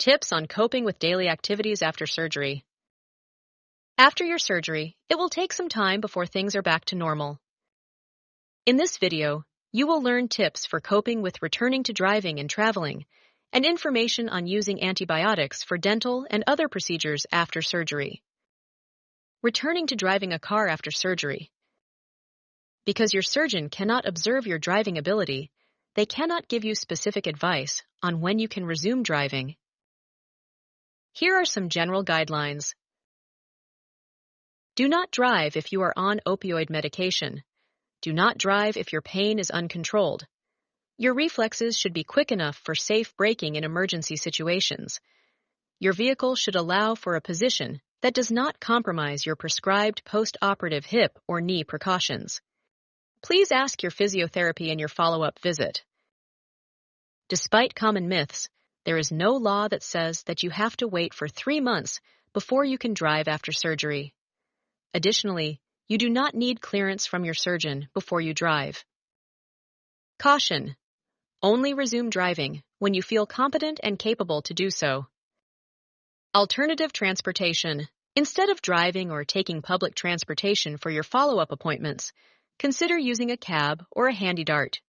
Tips on coping with daily activities after surgery. After your surgery, it will take some time before things are back to normal. In this video, you will learn tips for coping with returning to driving and traveling, and information on using antibiotics for dental and other procedures after surgery. Returning to driving a car after surgery. Because your surgeon cannot observe your driving ability, they cannot give you specific advice on when you can resume driving. Here are some general guidelines. Do not drive if you are on opioid medication. Do not drive if your pain is uncontrolled. Your reflexes should be quick enough for safe braking in emergency situations. Your vehicle should allow for a position that does not compromise your prescribed post-operative hip or knee precautions. Please ask your physiotherapy in your follow-up visit. Despite common myths, there is no law that says that you have to wait for 3 months before you can drive after surgery. Additionally, you do not need clearance from your surgeon before you drive. Caution: only resume driving when you feel competent and capable to do so. Alternative transportation. Instead of driving or taking public transportation for your follow-up appointments, consider using a cab or a handy dart.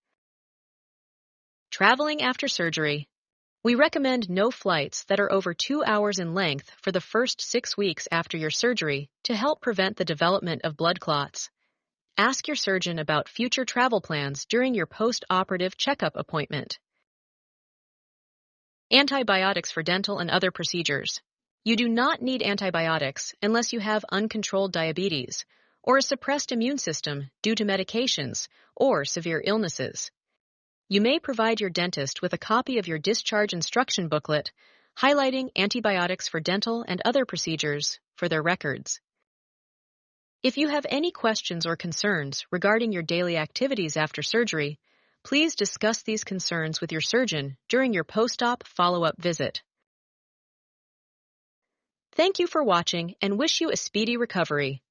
Traveling after surgery. We recommend no flights that are over 2 hours in length for the first 6 weeks after your surgery to help prevent the development of blood clots. Ask your surgeon about future travel plans during your post-operative checkup appointment. Antibiotics for dental and other procedures. You do not need antibiotics unless you have uncontrolled diabetes or a suppressed immune system due to medications or severe illnesses. You may provide your dentist with a copy of your discharge instruction booklet highlighting antibiotics for dental and other procedures for their records. If you have any questions or concerns regarding your daily activities after surgery, please discuss these concerns with your surgeon during your post-op follow-up visit. Thank you for watching and wish you a speedy recovery.